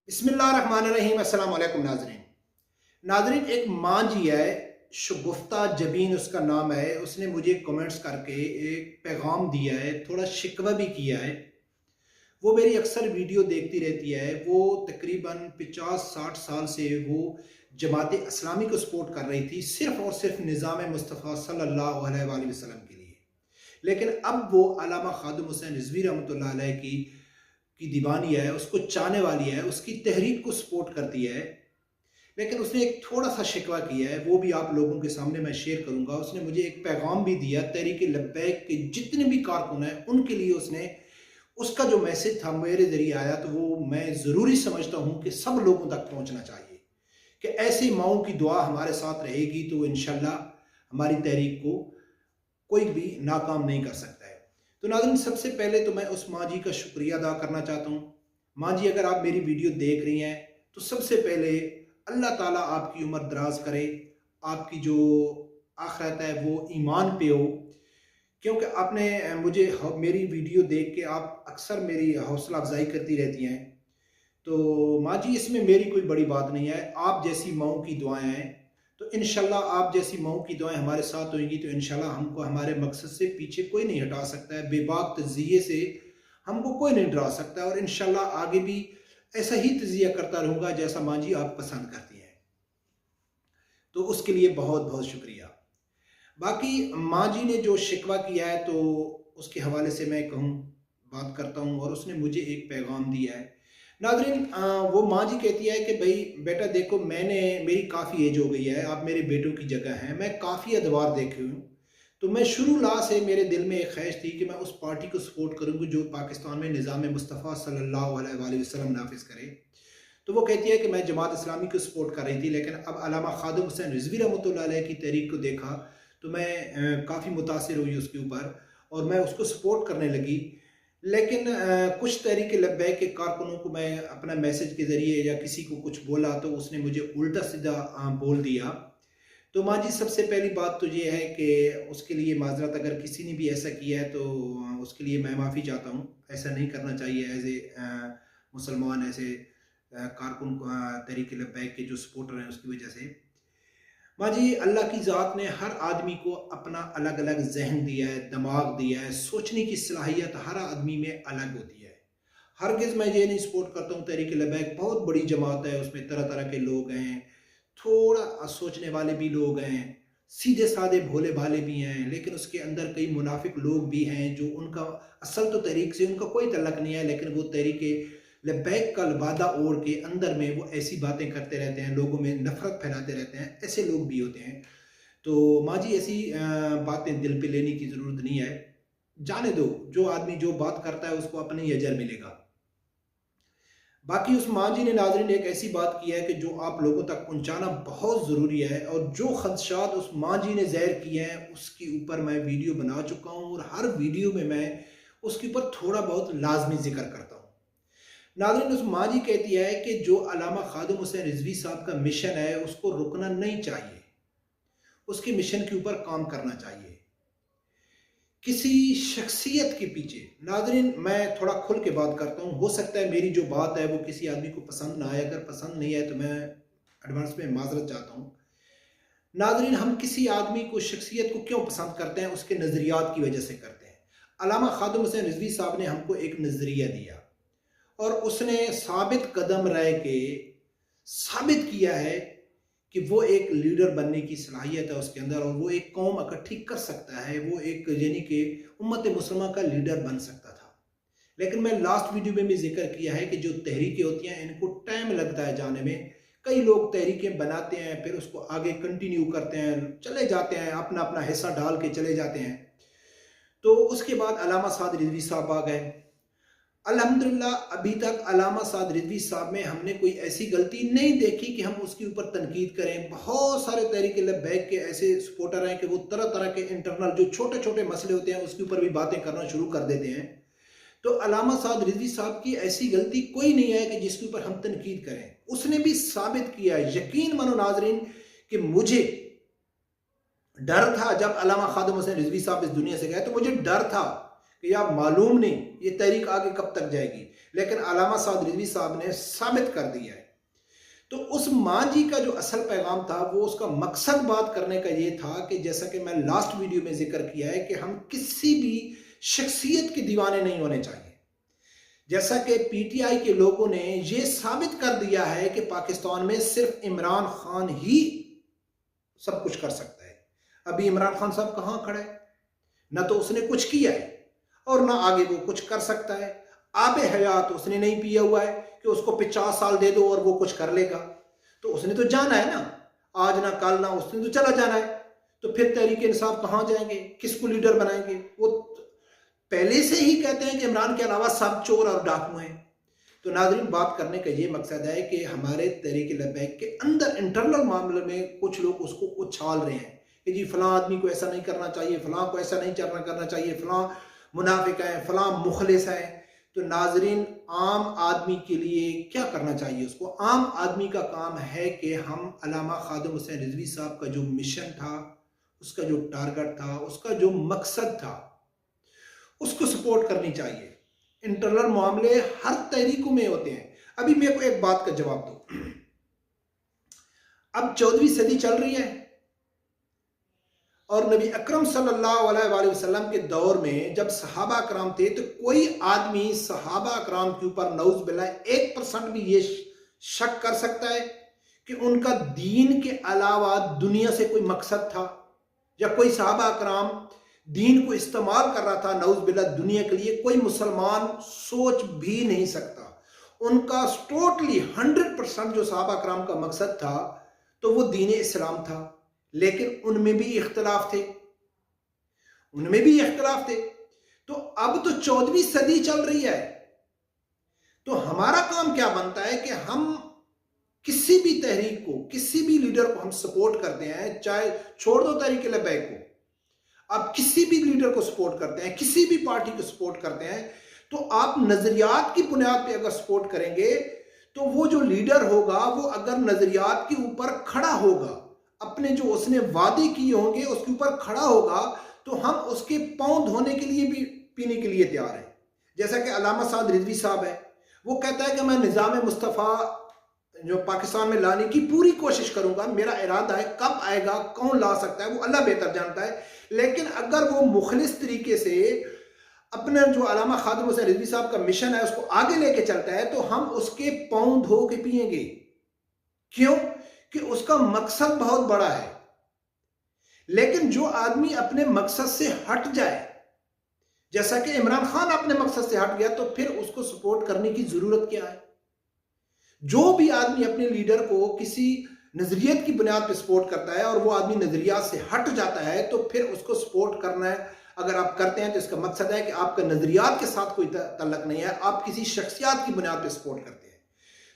बिस्मिल्लाहिर्रहमानिर्रहीम। अस्सलाम वालेकुम नाज़रीन। नाज़रीन, एक माँ जी है, शगुफ्ता जबीन उसका नाम है। उसने मुझे कमेंट्स करके एक पैगाम दिया है, थोड़ा शिकवा भी किया है। वो मेरी अक्सर वीडियो देखती रहती है। वो तकरीबन 50-60 साल से वो जमात इस्लामी को सपोर्ट कर रही थी, सिर्फ़ और सिर्फ निज़ाम मुस्तफ़ा सल्लल्लाहु अलैहि वसल्लम के लिए। लेकिन अब वो अल्लामा खादिम हुसैन रिज़वी रहमतुल्लाह अलैह की दीवानी है, उसको चाहने वाली है, उसकी तहरीक को सपोर्ट करती है। लेकिन उसने एक थोड़ा-सा शिकवा किया है, वो भी आप लोगों के सामने मैं शेयर करूँगा। उसने मुझे एक पैगाम भी दिया, तहरीक लब्बैक के जितने भी कारकुन हैं, उनके लिए उसने उसका जो मैसेज था मेरे ज़रिए आया, तो वो मैं ज़रूरी समझता हूँ कि सब लोगों तक पहुँचना चाहिए कि ऐसी माँओं की दुआ हमारे साथ रहेगी तो इंशाअल्लाह हमारी तहरीक को कोई भी नाकाम नहीं कर सकता है। तो नाज़रीन, सबसे पहले तो मैं उस माँ जी का शुक्रिया अदा करना चाहता हूँ। माँ जी, अगर आप मेरी वीडियो देख रही हैं, तो सबसे पहले अल्लाह ताला आपकी उम्र दराज करे, आपकी जो आखिरत है वो ईमान पे हो। क्योंकि आपने मुझे मेरी वीडियो देख के आप अक्सर मेरी हौसला अफजाई करती रहती हैं। तो माँ जी, इसमें मेरी कोई बड़ी बात नहीं है। आप जैसी माँओं की दुआएं हैं, तो इंशाल्लाह आप जैसी माँओं की दुआएं हमारे साथ होंगी तो इंशाल्लाह हमको हमारे मकसद से पीछे कोई नहीं हटा सकता है। बेबाक तज़िये से हमको कोई नहीं डरा सकता है, और इंशाल्लाह आगे भी ऐसा ही तज़िया करता रहूँगा जैसा माँ जी आप पसंद करती हैं। तो उसके लिए बहुत बहुत शुक्रिया। बाकी माँ जी ने जो शिकवा किया है, तो उसके हवाले से मैं कहूँ, बात करता हूँ, और उसने मुझे एक पैगाम दिया है। नाज़रीन, वो माँ जी कहती है कि भई बेटा देखो, मेरी काफ़ी एज हो गई है, आप मेरे बेटों की जगह हैं, मैं काफ़ी अदवार देखे हूँ। तो मैं शुरू ला से मेरे दिल में एक ख्वाहिश थी कि मैं उस पार्टी को सपोर्ट करूँगी जो पाकिस्तान में निज़ाम मुस्तफ़ा सल्लल्लाहु अलैहि वसल्लम नाफ़िज़ करे। तो वो कहती है कि मैं जमात इस्लामी को सपोर्ट कर रही थी, लेकिन अब अल्लामा खादिम हुसैन रिज़वी रहमतुल्लाह अलैह की तहरीक को देखा, तो मैं काफ़ी मुतासिर हुई उसके ऊपर, और मैं उसको सपोर्ट करने लगी। लेकिन कुछ तहरीक लब्बैक के कारकुनों को मैं अपना मैसेज के ज़रिए या किसी को कुछ बोला, तो उसने मुझे उल्टा-सीधा बोल दिया। तो माँ जी, सबसे पहली बात तो ये है कि उसके लिए माज़रत, अगर किसी ने भी ऐसा किया है तो उसके लिए मैं माफ़ी चाहता हूँ। ऐसा नहीं करना चाहिए एज़ मुसलमान, ऐसे कारकुन को तहरीक लब्बैक के जो सपोर्टर हैं उसकी वजह से। माँ जी, अल्लाह की ज़ात ने हर आदमी को अपना अलग-अलग ज़हन दिया है, दिमाग दिया है, सोचने की सलाहियत हर आदमी में अलग होती है। हरगिज़ मैं ये नहीं सपोर्ट करता हूँ तहरीक लब्बैक बहुत बड़ी जमात है, उसमें तरह-तरह के लोग हैं, थोड़ा सोचने वाले भी लोग हैं, सीधे-साधे भोले-भाले भी हैं, लेकिन उसके अंदर कई मुनाफिक लोग भी हैं जो उनका असल तो तहरीक से उनका कोई तल्लक नहीं है, लेकिन वो तहरीक लब्बैक का लिबादा ओढ़ के अंदर में वो ऐसी बातें करते रहते हैं, लोगों में नफ़रत फैलाते रहते हैं, ऐसे लोग भी होते हैं। तो माँ जी, ऐसी बातें दिल पे लेने की ज़रूरत नहीं है। जाने दो, जो आदमी जो बात करता है उसको अपना ही अजर मिलेगा। बाकी उस माँ जी ने नाज़रीन एक ऐसी बात की है कि जो आप लोगों तक पहुँचाना बहुत ज़रूरी है, और जो ख़दशात उस माँ जी ने ज़ाहिर किए हैं उसके ऊपर मैं वीडियो बना चुका हूँ, और हर वीडियो में मैं उसके ऊपर थोड़ा बहुत लाज़मी ज़िक्र करता हूँ। नाज़रीन, उस माँ जी कहती है कि जो अल्लामा खादिम हुसैन रिज़वी साहब का मिशन है उसको रुकना नहीं चाहिए, उसके मिशन के ऊपर काम करना चाहिए। किसी शख्सियत के पीछे, नाज़रीन मैं थोड़ा खुल के बात करता हूँ, हो सकता है मेरी जो बात है वो किसी आदमी को पसंद ना आए, अगर पसंद नहीं आए तो मैं एडवांस में माज़रत चाहता हूँ। नाज़रीन, हम किसी आदमी को, शख्सियत को क्यों पसंद करते हैं? उसके नज़रियात की वजह से करते हैं। अल्लामा खादिम हुसैन रिज़वी साहब ने हमको एक नज़रिया दिया, और उसने साबित कदम रह के साबित किया है कि वो एक लीडर बनने की सलाहियत है उसके अंदर, और वो एक कौम इकट्ठी कर सकता है, वो एक यानी कि उम्मत मुस्लिमा का लीडर बन सकता था। लेकिन मैं लास्ट वीडियो में भी जिक्र किया है कि जो तहरीकें होती हैं इनको टाइम लगता है जाने में। कई लोग तहरीकें बनाते हैं, फिर उसको आगे कंटिन्यू करते हैं, चले जाते हैं, अपना अपना हिस्सा डाल के चले जाते हैं। तो उसके बाद अल्लामा साद रिजवी साहब आ गए। अल्हम्दुलिल्लाह, अभी तक अल्लामा साद रिजवी साहब में हमने कोई ऐसी गलती नहीं देखी कि हम उसके ऊपर तनकीद करें। बहुत सारे तहरीक लब्बैक के ऐसे सपोर्टर हैं कि वो तरह तरह के इंटरनल जो छोटे छोटे मसले होते हैं उसके ऊपर भी बातें करना शुरू कर देते हैं। तो अल्लामा साद रिजवी साहब की ऐसी गलती कोई नहीं है कि जिसके ऊपर हम तनकीद करें। उसने भी साबित किया, यकीन मानो नाजरीन, कि मुझे डर था जब अल्लामा खादिम हुसैन रिजवी साहब इस दुनिया से गए, तो मुझे डर था कि यार मालूम नहीं ये तहरीक आगे कब तक जाएगी। लेकिन अल्लामा साद रिजवी साहब ने साबित कर दिया है। तो उस मां जी का जो असल पैगाम था, वो उसका मकसद बात करने का ये था कि जैसा कि मैं लास्ट वीडियो में जिक्र किया है कि हम किसी भी शख्सियत के दीवाने नहीं होने चाहिए। जैसा कि पीटीआई के लोगों ने ये साबित कर दिया है कि पाकिस्तान में सिर्फ इमरान खान ही सब कुछ कर सकता है। अभी इमरान खान साहब कहां खड़े हैं? ना तो उसने कुछ किया है और ना आगे वो कुछ कर सकता है। आबे हयात उसने नहीं पिया हुआ है कि उसको 50 साल दे दो और वो कुछ कर लेगा। तो उसने तो जाना है ना, आज ना कल ना, उसने तो चला जाना है। तो फिर तहरीक इंसाफ कहां जाएंगे, किसको लीडर बनाएंगे? वो पहले से ही कहते हैं कि इमरान के अलावा सब चोर और डाकू हैं। तो नाज़रीन, बात करने का ये मकसद है कि हमारे तहरीक लब्बैक के अंदर इंटरनल मामले में कुछ लोग उसको उछाल रहे हैं कि जी फलां आदमी को ऐसा नहीं करना चाहिए, फलां को ऐसा नहीं करना चाहिए, फलां मुनाफिक है, फलां मुखलिस है। तो नाजरीन, आम आदमी के लिए क्या करना चाहिए? उसको आम आदमी का काम है कि हम अल्लामा खादिम हुसैन रिजवी साहब का जो मिशन था, उसका जो टारगेट था, उसका जो मकसद था, उसको सपोर्ट करनी चाहिए। इंटरनल मामले हर तहरीकों में होते हैं। अभी मेरे को एक बात का जवाब दो, अब 14वीं सदी चल रही है और नबी अकरम सल्लल्लाहु अलैहि वसल्लम के दौर में जब सहाबा कराम थे, तो कोई आदमी सहाबा कराम के ऊपर नऊज बिल्लाह 1% भी ये शक कर सकता है कि उनका दीन के अलावा दुनिया से कोई मकसद था, या कोई सहाबा कराम दीन को इस्तेमाल कर रहा था नऊज बिल्लाह दुनिया के लिए? कोई मुसलमान सोच भी नहीं सकता। उनका टोटली 100% जो सहाबा कराम का मकसद था, तो वो दीन इस्लाम था। लेकिन उनमें भी इख्तलाफ थे, उनमें भी इख्तलाफ थे। तो अब तो 14वीं सदी चल रही है, तो हमारा काम क्या बनता है कि हम किसी भी तहरीक को, किसी भी लीडर को हम सपोर्ट करते हैं, चाहे छोड़ दो तहरीक लब्बैक को, आप किसी भी लीडर को सपोर्ट करते हैं, किसी भी पार्टी को सपोर्ट करते हैं, तो आप नजरियात की बुनियाद पे अगर सपोर्ट करेंगे, तो वो जो लीडर होगा वो अगर नजरियात के ऊपर खड़ा होगा, अपने जो उसने वादे किए होंगे उसके ऊपर खड़ा होगा, तो हम उसके पांव धोने के लिए भी, पीने के लिए तैयार हैं। जैसा कि अल्लामा साद रिजवी साहब है, वो कहता है कि मैं निज़ाम मुस्तफ़ा जो पाकिस्तान में लाने की पूरी कोशिश करूंगा, मेरा इरादा है, कब आएगा, कौन ला सकता है, वो अल्लाह बेहतर जानता है। लेकिन अगर वो मुखलिस तरीके से अपने जो अल्लामा खादिम हुसैन रिजवी साहब का मिशन है उसको आगे लेके चलता है, तो हम उसके पांव धो के पिएंगे। क्यों? कि उसका मकसद बहुत बड़ा है। लेकिन जो आदमी अपने मकसद से हट जाए, जैसा कि इमरान खान अपने मकसद से हट गया, तो फिर उसको सपोर्ट करने की जरूरत क्या है? जो भी आदमी अपने लीडर को किसी नजरियत की बुनियाद पर सपोर्ट करता है और वो आदमी नजरियात से हट जाता है, तो फिर उसको सपोर्ट करना है। अगर आप करते हैं तो इसका मकसद है कि आपका नजरियात के साथ कोई तल्लक नहीं है, आप किसी शख्सियत की बुनियाद पर सपोर्ट करते हैं।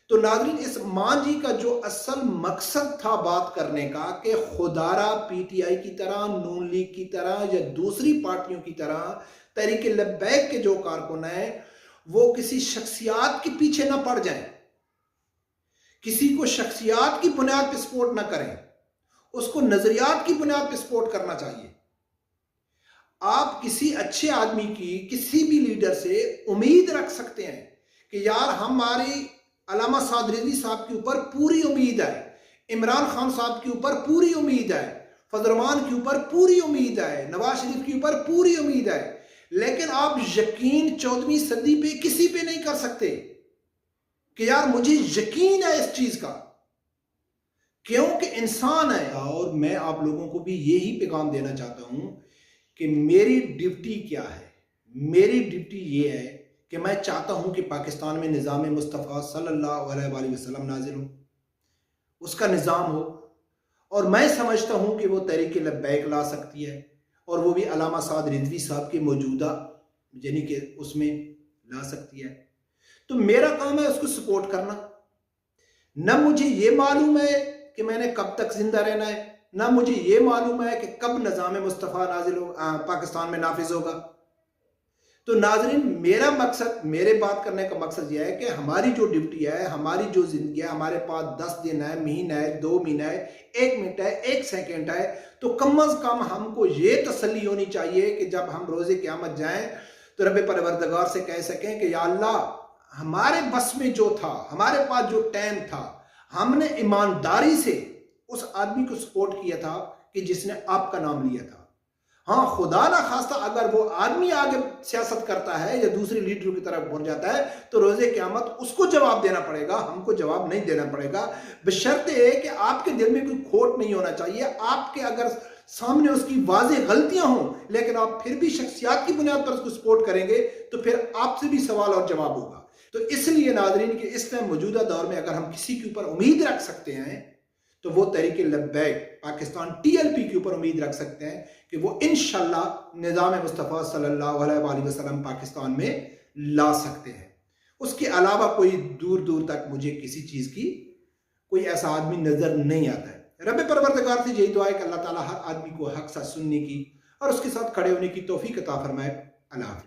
तो नाज़रीन, इस मां जी का जो असल मकसद था बात करने का, कि खुदारा पीटीआई की तरह, नून लीग की तरह या दूसरी पार्टियों की तरह तहरीक लब्बैक के जो कारकुन हैं, वो किसी शख्सियत के पीछे ना पड़ जाएं, किसी को शख्सियत की बुनियाद पर सपोर्ट ना करें, उसको नजरियात की बुनियाद पर सपोर्ट करना चाहिए। आप किसी अच्छे आदमी की, किसी भी लीडर से उम्मीद रख सकते हैं कि यार हमारी अल्लामा साद रिजवी साहब के ऊपर पूरी उम्मीद है, इमरान खान साहब के ऊपर पूरी उम्मीद है, फजलमान के ऊपर पूरी उम्मीद है, नवाज शरीफ के ऊपर पूरी उम्मीद है। लेकिन आप यकीन 14वीं सदी पे किसी पे नहीं कर सकते कि यार मुझे यकीन है इस चीज का, क्योंकि इंसान है। और मैं आप लोगों को भी यही पैगाम देना चाहता हूं कि मेरी ड्यूटी क्या है। मेरी ड्यूटी ये है कि मैं चाहता हूं कि पाकिस्तान में निज़ाम मुस्तफ़ा सल्लल्लाहु अलैहि वसल्लम नाज़िल हो, उसका निज़ाम हो, और मैं समझता हूं कि वो तहरीक लब्बैक ला सकती है, और वो भी अल्लामा साद रिजवी साहब के मौजूदा यानी कि उसमें ला सकती है। तो मेरा काम है उसको सपोर्ट करना। न मुझे ये मालूम है कि मैंने कब तक जिंदा रहना है, ना मुझे ये मालूम है कि कब निज़ाम मुस्तफ़ा नाजिल हो पाकिस्तान में नाफिज होगा। तो नाजरीन, मेरा मकसद, मेरे बात करने का मकसद यह है कि हमारी जो ड्यूटी है, हमारी जो जिंदगी है, हमारे पास 10 दिन है, महीना है, 2 महीना है, 1 मिनट है, 1 सेकंड है, तो कम अज कम हमको ये तसल्ली होनी चाहिए कि जब हम रोज़े क़यामत जाएं तो रब परवरदिगार से कह सकें कि या अल्लाह हमारे बस में जो था, हमारे पास जो टाइम था, हमने ईमानदारी से उस आदमी को सपोर्ट किया था कि जिसने आपका नाम लिया था। हाँ, खुदा ना खास्ता अगर वो आदमी आगे सियासत करता है या दूसरे लीडरों की तरफ बढ़ जाता है तो रोजे क़यामत उसको जवाब देना पड़ेगा, हमको जवाब नहीं देना पड़ेगा। बशर्ते कि आपके दिल में कोई खोट नहीं होना चाहिए। आपके अगर सामने उसकी वाज़ेह गलतियां हों लेकिन आप फिर भी शख्सियत की बुनियाद पर उसको सपोर्ट करेंगे तो फिर आपसे भी सवाल और जवाब होगा। तो इसलिए नाज़रीन कि इस टाइम मौजूदा दौर में अगर हम किसी के ऊपर उम्मीद रख सकते हैं तो वो तहरीक लब्बैक पाकिस्तान TLP के ऊपर उम्मीद रख सकते हैं कि वो इंशाल्लाह निज़ाम मुस्तफ़ा सल्लल्लाहु अलैहि वसल्लम पाकिस्तान में ला सकते हैं। उसके अलावा कोई दूर दूर तक मुझे किसी चीज़ की कोई ऐसा आदमी नज़र नहीं आता है। रब परवरदिगार से यही दुआ है कि अल्लाह ताला हर आदमी को हक सा सुनने की और उसके साथ खड़े होने की तौफीक अता फरमाए। अल्लाह हाफ़िज़।